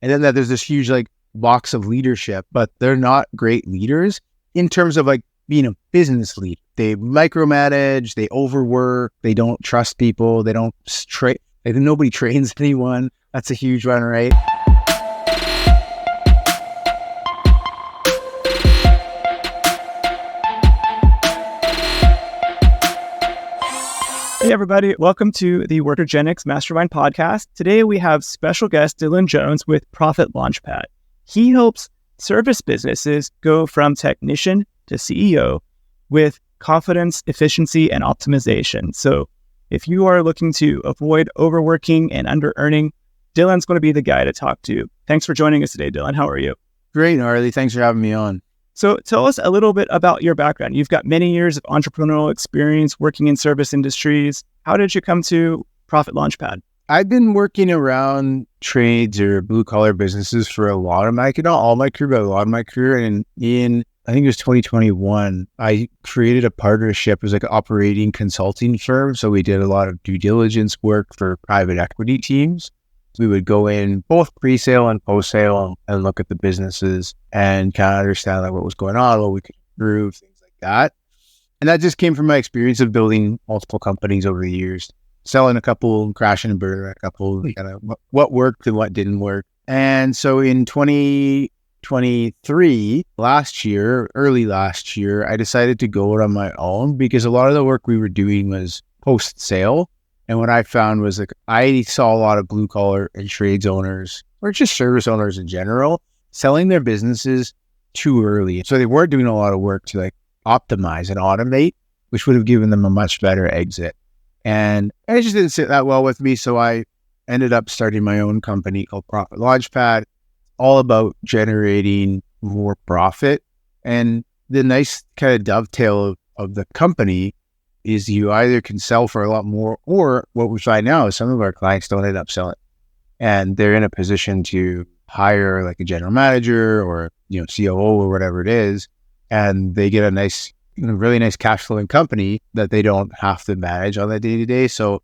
And then that there's this huge like box of leadership, but they're not great leaders in terms of like being a business leader. They micromanage, they overwork, they don't trust people, they don't nobody trains anyone. That's a huge one, right? Hey everybody, welcome to the Workergenics Mastermind podcast. Today we have special guest Dylan Jones with Profit Launchpad. He helps service businesses go from technician to CEO with confidence, efficiency, and optimization. So if you are looking to avoid overworking and under-earning, Dylan's going to be the guy to talk to. Thanks for joining us today, Dylan. How are you? Great, Harley. Thanks for having me on. So tell us a little bit about your background. You've got many years of entrepreneurial experience working in service industries. How did you come to Profit Launchpad? I've been working around trades or blue collar businesses for a lot of my, not all my career, but a lot of my career. And I think it was 2021, I created a partnership. It was like an operating consulting firm. So we did a lot of due diligence work for private equity teams. We would go in both pre-sale and post-sale and look at the businesses and kind of understand like what was going on, what we could improve, things like that. And that just came from my experience of building multiple companies over the years, selling a couple, crashing and burning a couple, kind of what worked and what didn't work. And so in 2023, early last year, I decided to go it on my own because a lot of the work we were doing was post-sale. And what I found was like, I saw a lot of blue collar and trades owners or just service owners in general selling their businesses too early. So they weren't doing a lot of work to like optimize and automate, which would have given them a much better exit. And it just didn't sit that well with me. So I ended up starting my own company called Profit Launchpad, all about generating more profit. And the nice kind of dovetail of the company is you either can sell for a lot more, or what we find now is some of our clients don't end up selling. And they're in a position to hire like a general manager or, COO or whatever it is. And they get a nice, really nice cash flowing company that they don't have to manage on the day to day. So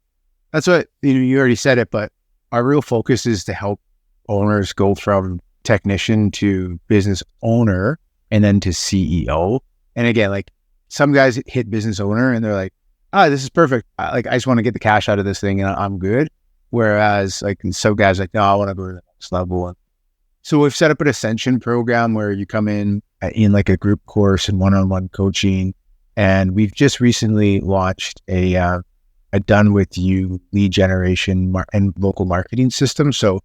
that's what, you already said it, but our real focus is to help owners go from technician to business owner and then to CEO. And again, like some guys hit business owner and they're like, this is perfect. I just want to get the cash out of this thing and I'm good. Whereas like some guys like, no, I want to go to the next level. So we've set up an Ascension program where you come in like a group course and one-on-one coaching. And we've just recently launched a done with you lead generation and local marketing system. So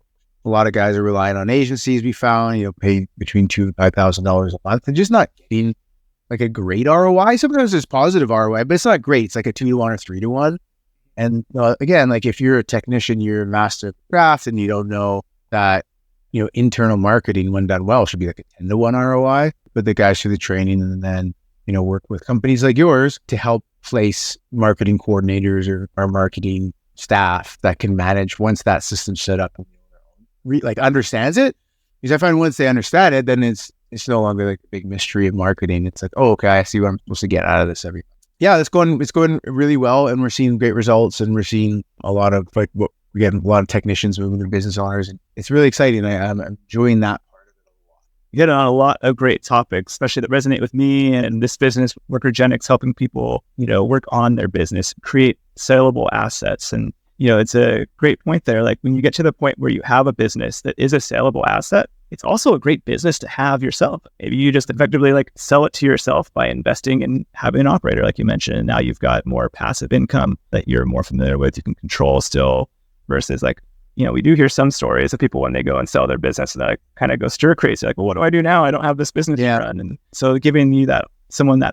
a lot of guys are relying on agencies. We found, pay between $2,000 and $5,000 a month and just not getting like a great ROI. Sometimes there's positive ROI, but it's not great. It's like a 2-to-1 or 3-to-1. And again, like if you're a technician, you're a master of craft and you don't know that, internal marketing when done well should be like a 10-to-1 ROI, but the guys through the training and then, work with companies like yours to help place marketing coordinators or marketing staff that can manage once that system's set up, understands it. Because I find once they understand it, then it's no longer like a big mystery of marketing. It's like, oh, okay, I see what I'm supposed to get out of this every month. Yeah, it's going really well, and we're seeing great results, and we're seeing a lot of a lot of technicians moving to business owners, and it's really exciting. I'm enjoying that part of it a lot. You get on a lot of great topics, especially that resonate with me and this business, Workergenics, helping people, work on their business, create sellable assets. And, it's a great point there. Like when you get to the point where you have a business that is a sellable asset, it's also a great business to have yourself. Maybe you just effectively like sell it to yourself by investing and having an operator, like you mentioned. And now you've got more passive income that you're more familiar with. You can control still versus like, we do hear some stories of people when they go and sell their business and they kind of go stir crazy. Like, well, what do I do now? I don't have this business to run. And so giving you that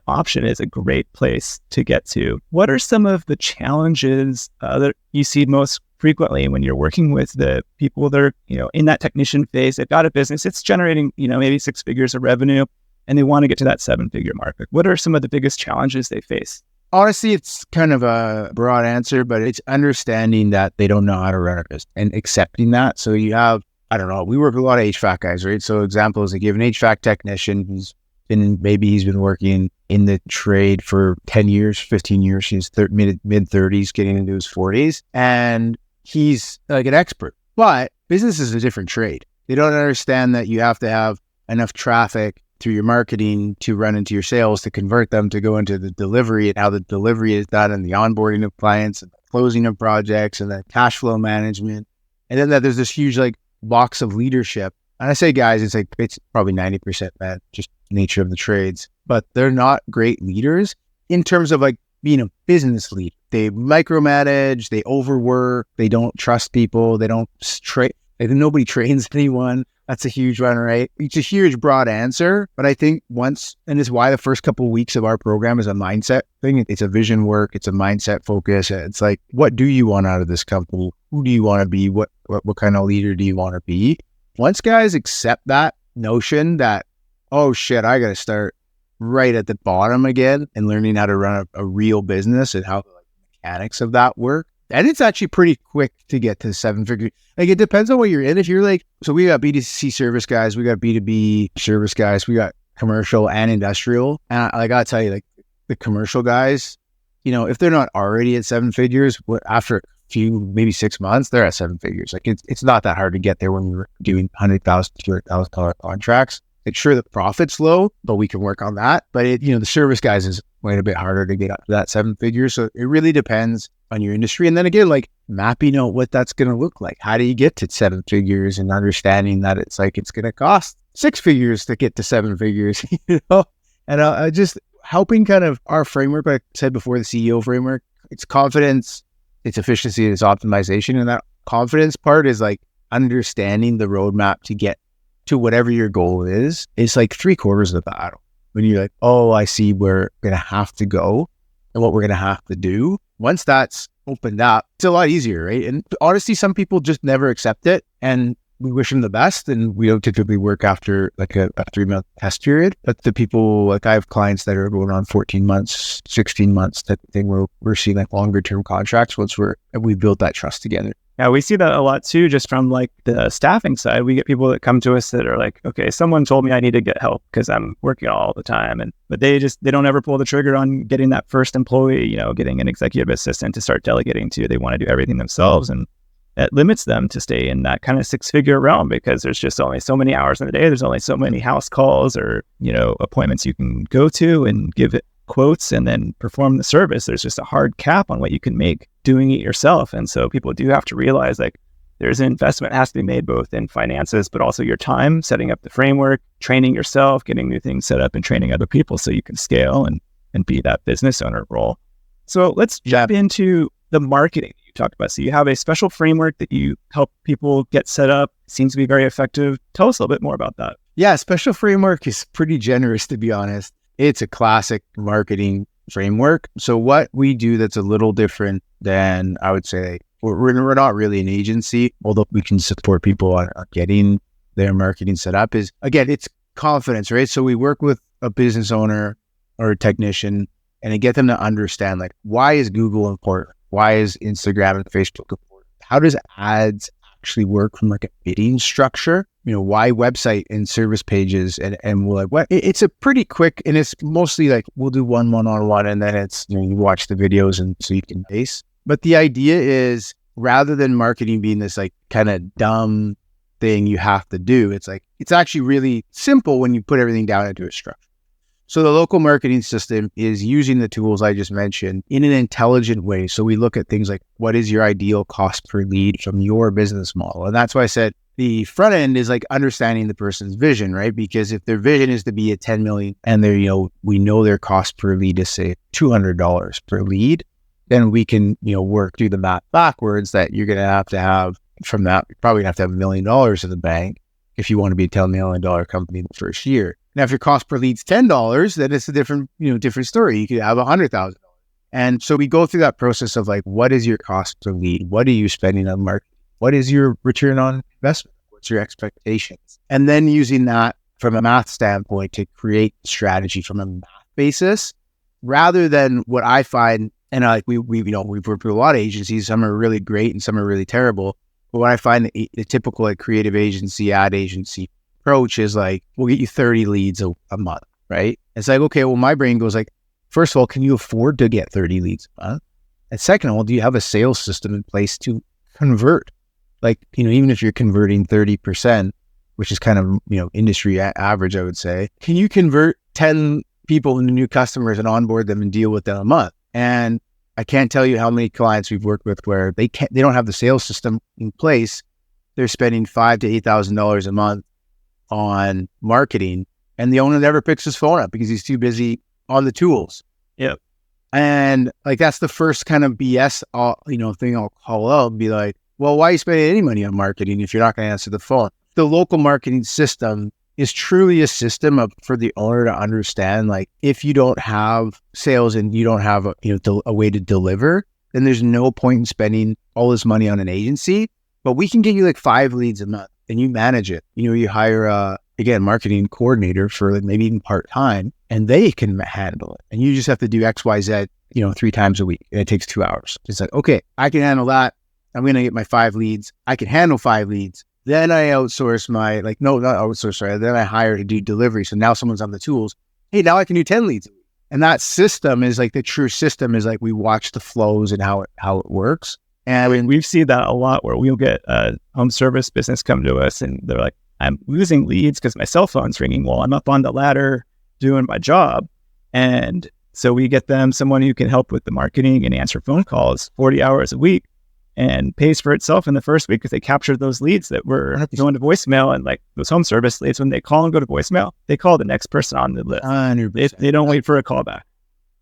option is a great place to get to. What are some of the challenges that you see most frequently when you're working with the people that are, in that technician phase? They've got a business, it's generating, maybe 6 figures of revenue, and they want to get to that 7-figure mark. Like, what are some of the biggest challenges they face? Honestly, it's kind of a broad answer, but it's understanding that they don't know how to run a business and accepting that. So you have, I don't know, we work with a lot of HVAC guys, right? So examples, they give an HVAC technician who's he's been working in the trade for 10 years, 15 years. He's mid 30s, getting into his 40s. And he's like an expert, but business is a different trade. They don't understand that you have to have enough traffic through your marketing to run into your sales, to convert them, to go into the delivery, and how the delivery is done, and the onboarding of clients and the closing of projects and the cash flow management. And then that there's this huge like box of leadership. And I say, guys, it's probably 90% man, just nature of the trades, but they're not great leaders in terms of like being a business lead. They micromanage, they overwork, they don't trust people, they don't nobody trains anyone. That's a huge one, right? It's a huge, broad answer, but I think and it's why the first couple of weeks of our program is a mindset thing. It's a vision work. It's a mindset focus. It's like, what do you want out of this company? Who do you want to be? What kind of leader do you want to be? Once guys accept that notion that, oh shit, I got to start right at the bottom again and learning how to run a real business and how the mechanics of that work. And it's actually pretty quick to get to 7-figure. Like, it depends on what you're in. If you're like, so we got B2C service guys, we got B2B service guys, we got commercial and industrial. And I gotta tell you, like the commercial guys, if they're not already at 7 figures, after a few, maybe 6 months, they're at 7 figures. Like it's not that hard to get there when you're doing $100,000, $200,000 contracts. Like, sure, the profit's low, but we can work on that. But the service guys is quite a bit harder to get up to that 7 figures. So it really depends on your industry. And then again, like mapping out what that's going to look like. How do you get to 7 figures and understanding that it's going to cost 6 figures to get to 7 figures, And just helping kind of our framework, like I said before, the CEO framework, it's confidence, it's efficiency, it's optimization. And that confidence part is like understanding the roadmap to get to whatever your goal is. It's like 3/4 of the battle. When you're like, oh, I see where we're going to have to go and what we're going to have to do. Once that's opened up, it's a lot easier, right? And honestly, some people just never accept it, and we wish them the best. And we don't typically work after like a 3-month test period. But the people, like I have clients that are going on 14 months, 16 months type of thing, where we're seeing like longer term contracts once we built that trust together. Yeah, we see that a lot too, just from like the staffing side. We get people that come to us that are like, okay, someone told me I need to get help because I'm working all the time. But they don't ever pull the trigger on getting that first employee, getting an executive assistant to start delegating to. They want to do everything themselves. And that limits them to stay in that kind of 6-figure realm because there's just only so many hours in the day. There's only so many house calls or, appointments you can go to and give it quotes and then perform the service. There's just a hard cap on what you can make doing it yourself. And so people do have to realize like there's an investment that has to be made both in finances, but also your time, setting up the framework, training yourself, getting new things set up and training other people so you can scale and be that business owner role. So let's jump into the marketing that you talked about. So you have a special framework that you help people get set up. Seems to be very effective. Tell us a little bit more about that. Yeah, special framework is pretty generous, to be honest. It's a classic marketing framework. So what we do that's a little different than, I would say, we're not really an agency, although we can support people on getting their marketing set up, is, again, it's confidence, right? So we work with a business owner or a technician and to get them to understand, like, why is Google important? Why is Instagram and Facebook important? How does ads actually work from like a bidding structure? Why website and service pages? And we're like, what? It's a pretty quick, and it's mostly like, we'll do one-on-one, and then it's, you watch the videos and so you can base. But the idea is, rather than marketing being this like kind of dumb thing you have to do, it's like, it's actually really simple when you put everything down into a structure. So the local marketing system is using the tools I just mentioned in an intelligent way. So we look at things like, what is your ideal cost per lead from your business model? And that's why I said the front end is like understanding the person's vision, right? Because if their vision is to be at 10 million and they're, we know their cost per lead is say $200 per lead, then we can, work through the math backwards that you're going to have from that. You're probably going to have $1 million in the bank if you want to be a $10 million company in the first year. Now, if your cost per lead is $10, then it's a different story. You could have $100,000. And so we go through that process of like, what is your cost per lead? What are you spending on marketing? What is your return on investment? What's your expectations? And then using that from a math standpoint to create strategy from a math basis, rather than what I find, and we've worked with a lot of agencies. Some are really great and some are really terrible. But what I find the typical like creative agency, ad agency approach is like, we'll get you 30 leads a month, right? It's like, okay, well, my brain goes like, first of all, can you afford to get 30 leads a month? And second of all, do you have a sales system in place to convert? Like, even if you're converting 30%, which is kind of, industry average, I would say. Can you convert 10 people into new customers and onboard them and deal with them a month? And I can't tell you how many clients we've worked with where they don't have the sales system in place. They're spending $5,000 to $8,000 a month on marketing, and the owner never picks his phone up because he's too busy on the tools. Yep. And like, that's the first kind of BS, thing I'll call out and be like, well, why are you spending any money on marketing if you're not going to answer the phone? The local marketing system is truly a system for the owner to understand, like, if you don't have sales and you don't have a way to deliver, then there's no point in spending all this money on an agency. But we can get you like 5 leads a month and you manage it. You hire a marketing coordinator for like maybe even part-time, and they can handle it. And you just have to do X, Y, Z, 3 times a week. And it takes 2 hours. It's like, okay, I can handle that. I'm going to get my 5 leads. I can handle 5 leads. Then I outsource then I hire to do delivery. So now someone's on the tools. Hey, now I can do 10 leads a week. And that system is like, the true system is like, we watch the flows and how it works. And we've seen that a lot where we'll get a home service business come to us and they're like, I'm losing leads because my cell phone's ringing while I'm up on the ladder doing my job. And so we get them someone who can help with the marketing and answer phone calls 40 hours a week, and pays for itself in the first week because they captured those leads that were going to voicemail. And like those home service leads, when they call and go to voicemail, they call the next person on the list. 100%. They don't wait for a call back.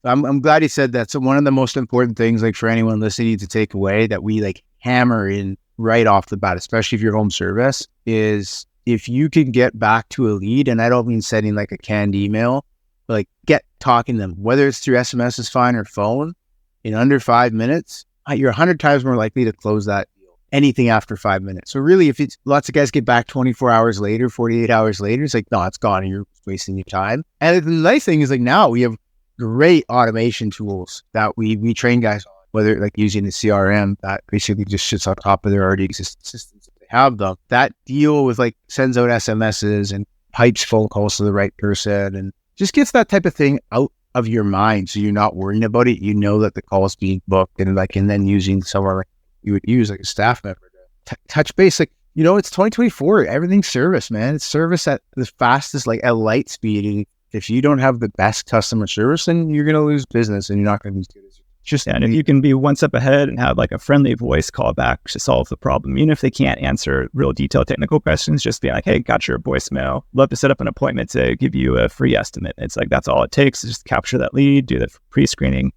I'm glad you said that. So one of the most important things, like for anyone listening to take away, that we like hammer in right off the bat, especially if you're home service, is if you can get back to a lead, and I don't mean sending like a canned email, but like get talking to them, whether it's through SMS is fine or phone, in under 5 minutes, you're 100 times more likely to close that deal. Anything after 5 minutes. So really, if it's lots of guys get back 24 hours later, 48 hours later, it's like, no, it's gone and you're wasting your time. And the nice thing is like now we have great automation tools that we train guys on, whether like using the CRM that basically just sits on top of their already existing systems if they have them, that deal with like sends out SMSs and pipes phone calls to the right person and just gets that type of thing out of your mind. So you're not worrying about it. You know that the call is being booked, and then using somewhere like you would use like a staff member to touch base. Like, it's 2024. Everything's service, man. It's service at the fastest, like at light speed. And if you don't have the best customer service, then you're going to lose business and you're not going to be as good as and if you can be one step ahead and have like a friendly voice call back to solve the problem, even if they can't answer real detailed technical questions, just be like, hey, got your voicemail. Love to set up an appointment to give you a free estimate. It's like, that's all it takes is just capture that lead, do the pre-screening.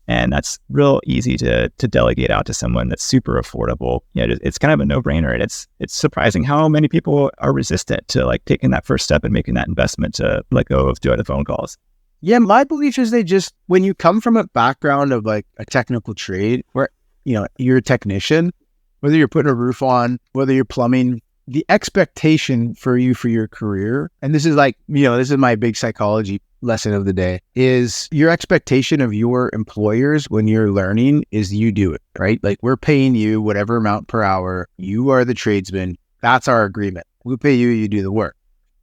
And that's real easy to delegate out to someone that's super affordable. It's kind of a no-brainer. And it's surprising how many people are resistant to like taking that first step and making that investment to let go of doing the phone calls. Yeah, my belief is when you come from a background of like a technical trade where, you're a technician, whether you're putting a roof on, whether you're plumbing, the expectation for your career, and this is like, this is my big psychology lesson of the day, is your expectation of your employers when you're learning is you do it, right? Like, we're paying you whatever amount per hour. You are the tradesman. That's our agreement. We'll pay you, you do the work.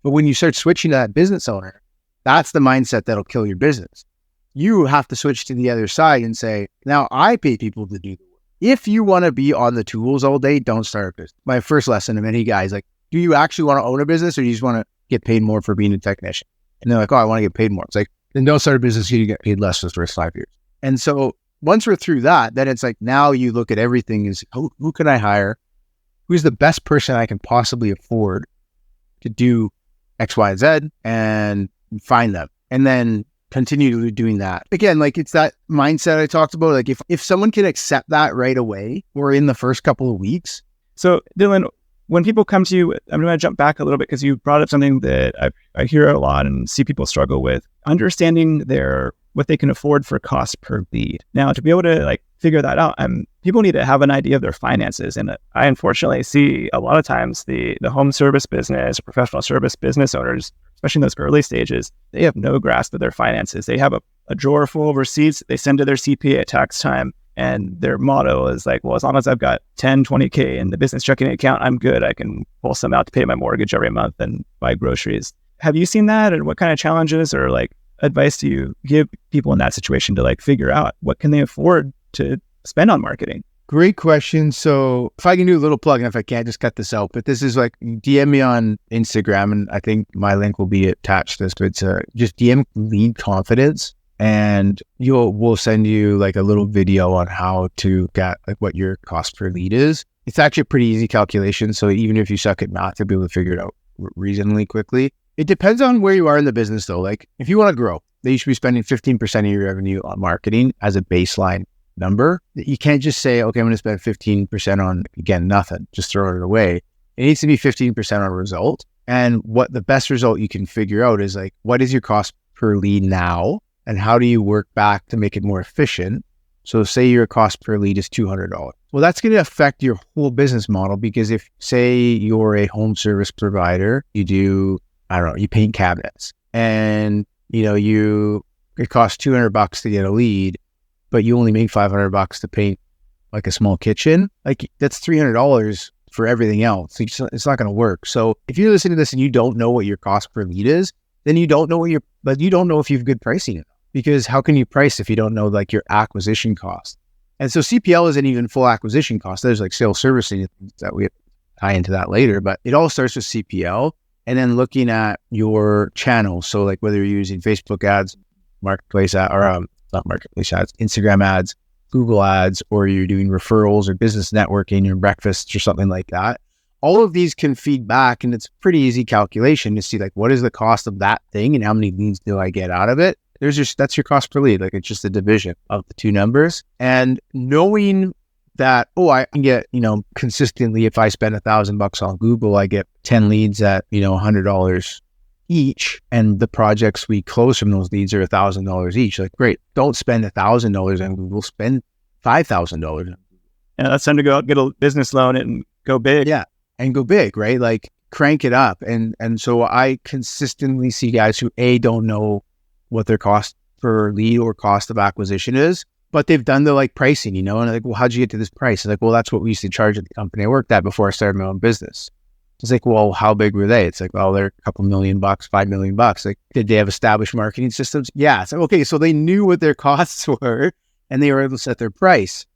But when you start switching to that business owner, that's the mindset that'll kill your business. You have to switch to the other side and say, now I pay people to do the work. If you want to be on the tools all day, don't start a business. My first lesson to many guys, like, do you actually want to own a business or do you just want to get paid more for being a technician? And they're like, oh, I want to get paid more. It's like, then don't start a business. You get paid less for the first 5 years. And so once we're through that, then it's like, now you look at everything as who can I hire? Who's the best person I can possibly afford to do X, Y, and Z, and find them, and then continue doing that. Again, like, it's that mindset I talked about. Like, if someone can accept that right away or in the first couple of weeks. So Dylan, when people come to you, I'm going to jump back a little bit because you brought up something that I hear a lot and see people struggle with, understanding what they can afford for cost per lead. Now, to be able to like figure that out, people need to have an idea of their finances. And I unfortunately see a lot of times the home service business, professional service business owners, especially in those early stages, they have no grasp of their finances. They have a drawer full of receipts they send to their CPA at tax time. And their motto is like, well, as long as I've got 10, 20K in the business checking account, I'm good. I can pull some out to pay my mortgage every month and buy groceries. Have you seen that? And what kind of challenges or like advice do you give people in that situation to like figure out what can they afford to spend on marketing? Great question. So if I can do a little plug, and if I can't, just cut this out. But this is like DM me on Instagram, and I think my link will be attached to this. But it's just DM lead confidence, and we'll send you like a little video on how to get like what your cost per lead is. It's actually a pretty easy calculation. So even if you suck at math, you'll be able to figure it out reasonably quickly. It depends on where you are in the business, though. Like if you want to grow, then you should be spending 15% of your revenue on marketing as a baseline number. You can't just say, okay, I'm going to spend 15% on, again, nothing, just throw it away. It needs to be 15% on result. And what the best result you can figure out is like, what is your cost per lead now? And how do you work back to make it more efficient? So say your cost per lead is $200. Well, that's going to affect your whole business model, because if say you're a home service provider, you do, I don't know, you paint cabinets, and it costs $200 to get a lead, but you only make $500 to paint like a small kitchen. Like that's $300 for everything else. It's not going to work. So if you're listening to this and you don't know what your cost per lead is, then you don't know you don't know if you have good pricing, because how can you price if you don't know like your acquisition cost? And so CPL isn't even full acquisition cost. There's like sales servicing that we tie into that later, but it all starts with CPL, and then looking at your channels. So like whether you're using Facebook ads, marketplace ad, or not marketplace ads, Instagram ads, Google ads, or you're doing referrals or business networking or breakfasts or something like that. All of these can feed back, and it's a pretty easy calculation to see like what is the cost of that thing and how many leads do I get out of it. That's your cost per lead. Like it's just a division of the two numbers. And knowing that, I can get, consistently, if I spend $1,000 on Google, I get 10 leads at, $100 each. And the projects we close from those leads are $1,000 each. Like, great. Don't spend $1,000 on Google, spend $5,000. Yeah, that's time to go out, get a business loan and go big. Yeah. And go big, right? Like crank it up. And so I consistently see guys who don't know what their cost per lead or cost of acquisition is, but they've done the like pricing, and they're like, well, how'd you get to this price? It's like, well, that's what we used to charge at the company I worked at before I started my own business. It's like, well, how big were they? It's like, well, they're a couple $1 million, $5 million. Like, did they have established marketing systems? Yeah. It's like, okay, so they knew what their costs were and they were able to set their price.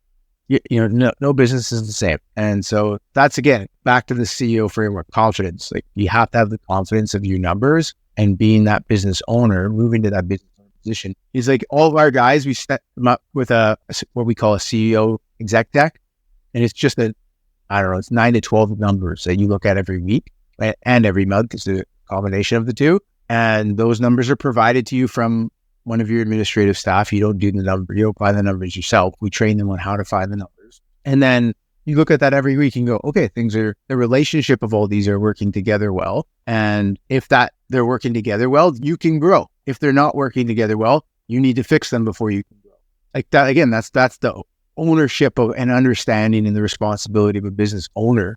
No business is the same. And so that's, again, back to the CEO framework, confidence. Like you have to have the confidence of your numbers, and being that business owner, moving to that business owner position is like all of our guys, we set them up with what we call a CEO exec deck. And it's just it's 9 to 12 numbers that you look at every week and every month. It's a combination of the two. And those numbers are provided to you from one of your administrative staff. You don't do the number, you don't find the numbers yourself. We train them on how to find the numbers. And then you look at that every week and go, okay, the relationship of all these are working together well. And if they're working together well, you can grow. If they're not working together well, you need to fix them before you can grow. Like that, again, that's the ownership of and understanding, and the responsibility of a business owner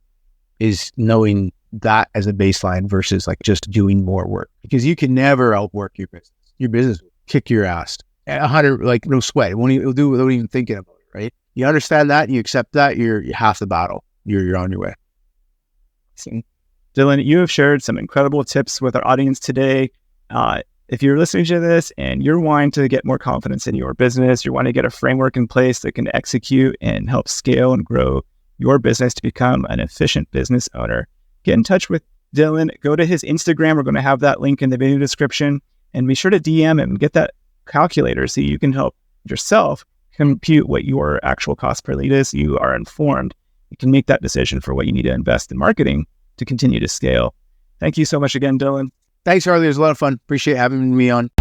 is knowing that as a baseline versus like just doing more work, because you can never outwork your business. Your business will kick your ass 100, like no sweat. It'll do without even thinking about it, right? You understand that, you accept that, you're half the battle. You're on your way. Dylan, you have shared some incredible tips with our audience today. If you're listening to this and you're wanting to get more confidence in your business, you want to get a framework in place that can execute and help scale and grow your business to become an efficient business owner, get in touch with Dylan. Go to his Instagram. We're going to have that link in the video description, and be sure to DM him and get that calculator so you can help yourself compute what your actual cost per lead is. You are informed. You can make that decision for what you need to invest in marketing to continue to scale. Thank you so much again, Dylan. Thanks, Harley. It was a lot of fun. Appreciate having me on.